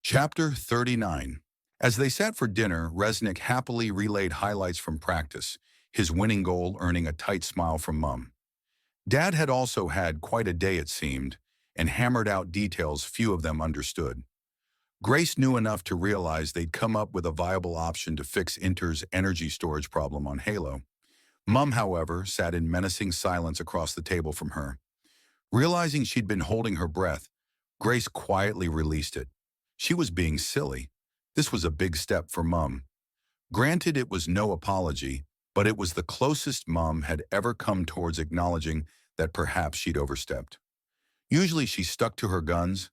Chapter 39. As they sat for dinner, Resnick happily relayed highlights from practice, his winning goal earning a tight smile from Mum. Dad had also had quite a day, it seemed, and hammered out details few of them understood. Grace knew enough to realize they'd come up with a viable option to fix Inter's energy storage problem on Halo. Mum, however, sat in menacing silence across the table from her. Realizing she'd been holding her breath, Grace quietly released it. She was being silly. This was a big step for Mum. Granted, it was no apology, but it was the closest Mum had ever come towards acknowledging that perhaps she'd overstepped. Usually she stuck to her guns,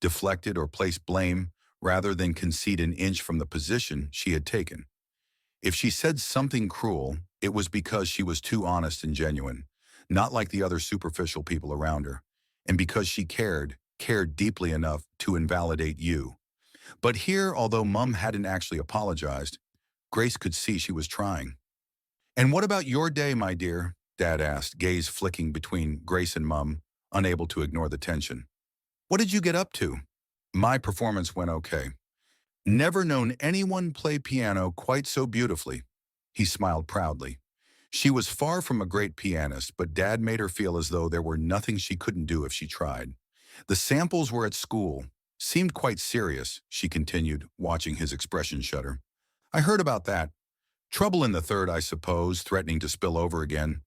deflected or placed blame, rather than concede an inch from the position she had taken. If she said something cruel, it was because she was too honest and genuine, not like the other superficial people around her, and because she cared deeply enough to invalidate you. But here, although Mum hadn't actually apologized, Grace could see she was trying. "And what about your day, my dear?" Dad asked, gaze flicking between Grace and Mum, unable to ignore the tension. "What did you get up to?" "My performance went okay. Never known anyone play piano quite so beautifully." He smiled proudly. She was far from a great pianist, but Dad made her feel as though there were nothing she couldn't do if she tried. "The samples were at school. Seemed quite serious," she continued, watching his expression shudder. "I heard about that. Trouble in the third, I suppose, threatening to spill over again.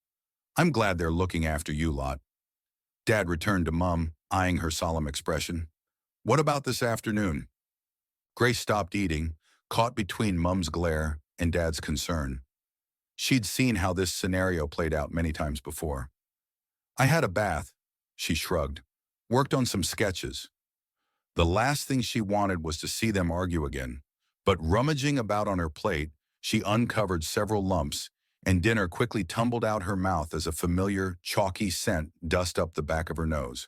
I'm glad they're looking after you lot." Dad returned to Mum, eyeing her solemn expression. "What about this afternoon?" Grace stopped eating, caught between Mum's glare and Dad's concern. She'd seen how this scenario played out many times before. "I had a bath," she shrugged. "Worked on some sketches." The last thing she wanted was to see them argue again, but rummaging about on her plate, she uncovered several lumps, and dinner quickly tumbled out her mouth as a familiar, chalky scent dusted up the back of her nose.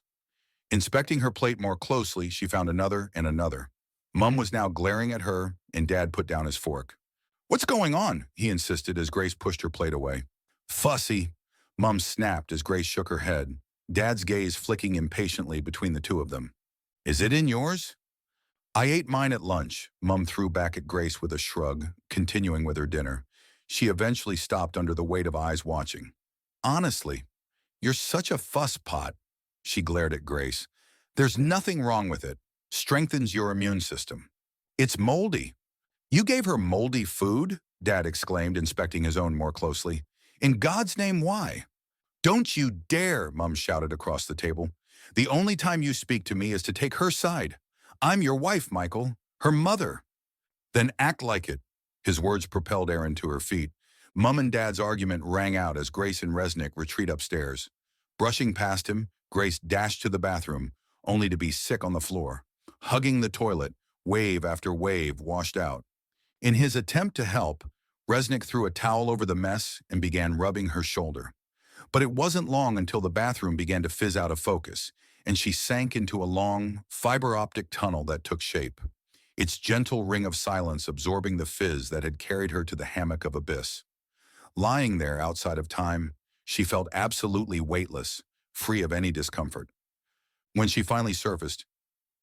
Inspecting her plate more closely, she found another and another. Mum was now glaring at her, and Dad put down his fork. "What's going on?" he insisted as Grace pushed her plate away. "Fussy," Mum snapped as Grace shook her head, Dad's gaze flicking impatiently between the two of them. "Is it in yours?" "I ate mine at lunch," Mum threw back at Grace with a shrug, continuing with her dinner. She eventually stopped under the weight of eyes watching. "Honestly, you're such a fuss pot," she glared at Grace. "There's nothing wrong with it. Strengthens your immune system." "It's moldy." "You gave her moldy food?" Dad exclaimed, inspecting his own more closely. "In God's name, why?" "Don't you dare," Mum shouted across the table. "The only time you speak to me is to take her side. I'm your wife, Michael. Her mother." "Then act like it." His words propelled Erin to her feet. Mum and Dad's argument rang out as Grace and Resnick retreat upstairs. Brushing past him, Grace dashed to the bathroom, only to be sick on the floor. Hugging the toilet, wave after wave washed out. In his attempt to help, Resnick threw a towel over the mess and began rubbing her shoulder. But it wasn't long until the bathroom began to fizz out of focus, and she sank into a long, fiber-optic tunnel that took shape, its gentle ring of silence absorbing the fizz that had carried her to the hammock of abyss. Lying there outside of time, she felt absolutely weightless, free of any discomfort. When she finally surfaced,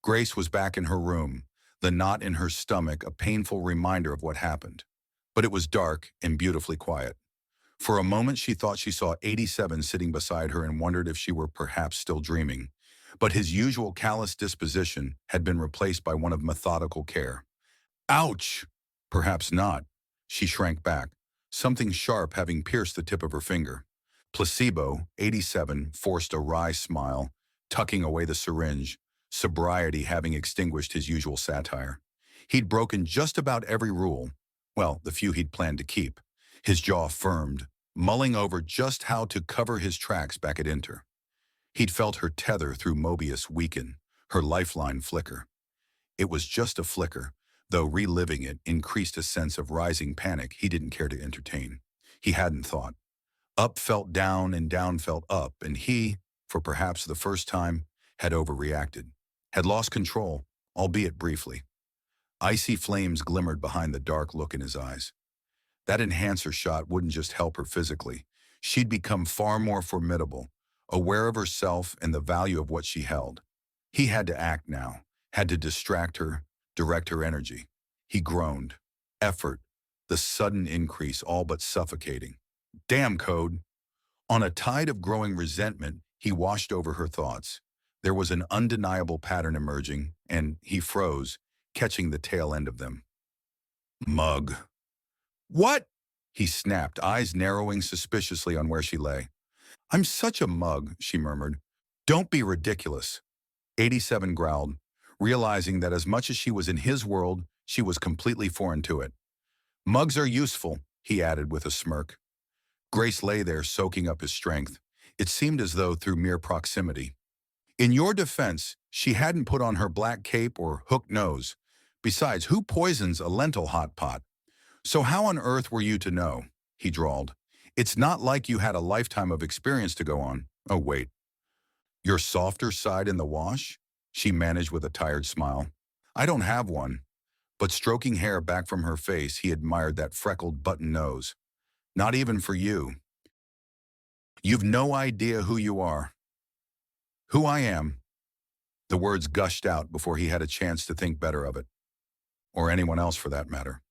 Grace was back in her room, the knot in her stomach a painful reminder of what happened. But it was dark and beautifully quiet. For a moment she thought she saw 87 sitting beside her and wondered if she were perhaps still dreaming. But his usual callous disposition had been replaced by one of methodical care. "Ouch!" "Perhaps not." She shrank back, something sharp having pierced the tip of her finger. Placebo, 87, forced a wry smile, tucking away the syringe, sobriety having extinguished his usual satire. He'd broken just about every rule, well, the few he'd planned to keep. His jaw firmed, mulling over just how to cover his tracks back at Inter. He'd felt her tether through Mobius weaken, her lifeline flicker. It was just a flicker, though reliving it increased a sense of rising panic he didn't care to entertain. He hadn't thought. Up felt down and down felt up, and he, for perhaps the first time, had overreacted, had lost control, albeit briefly. Icy flames glimmered behind the dark look in his eyes. That enhancer shot wouldn't just help her physically. She'd become far more formidable, aware of herself and the value of what she held. He had to act now, had to distract her, direct her energy. He groaned. Effort, the sudden increase, all but suffocating. Damn code. On a tide of growing resentment, he washed over her thoughts. There was an undeniable pattern emerging, and he froze, catching the tail end of them. Mug. What? He snapped, eyes narrowing suspiciously on where she lay. I'm such a mug, she murmured. Don't be ridiculous. 87 growled, realizing that as much as she was in his world, she was completely foreign to it. Mugs are useful, he added with a smirk. Grace lay there soaking up his strength. It seemed as though through mere proximity. In your defense, she hadn't put on her black cape or hooked nose. Besides, who poisons a lentil hot pot? So how on earth were you to know? He drawled. It's not like you had a lifetime of experience to go on. Oh, wait. Your softer side in the wash? She managed with a tired smile. I don't have one. But stroking hair back from her face, he admired that freckled button nose. Not even for you. You've no idea who you are. Who I am. The words gushed out before he had a chance to think better of it. Or anyone else for that matter.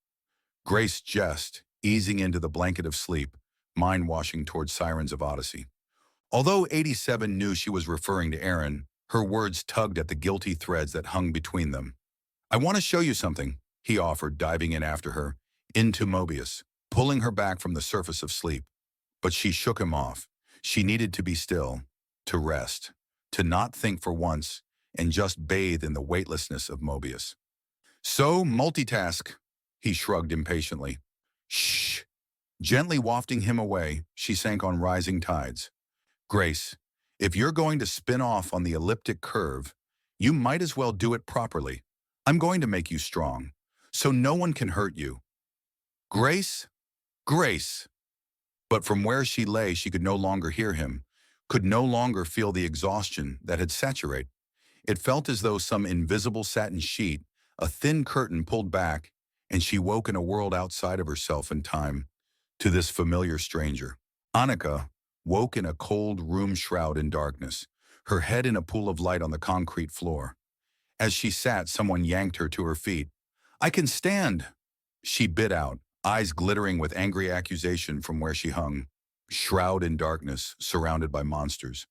Grace jest, easing into the blanket of sleep, mind-washing towards Sirens of Odyssey. Although 87 knew she was referring to Aaron, her words tugged at the guilty threads that hung between them. I want to show you something, he offered, diving in after her, into Mobius, pulling her back from the surface of sleep. But she shook him off. She needed to be still, to rest, to not think for once, and just bathe in the weightlessness of Mobius. So, multitask, he shrugged impatiently. Shh. Gently wafting him away, she sank on rising tides. Grace, if you're going to spin off on the elliptic curve, you might as well do it properly. I'm going to make you strong, so no one can hurt you. Grace? Grace! But from where she lay, she could no longer hear him, could no longer feel the exhaustion that had saturated. It felt as though some invisible satin sheet, a thin curtain pulled back, and she woke in a world outside of herself and time, to this familiar stranger. Annika woke in a cold room shroud in darkness, her head in a pool of light on the concrete floor. As she sat, someone yanked her to her feet. I can stand, she bit out, eyes glittering with angry accusation from where she hung. Shroud in darkness, surrounded by monsters.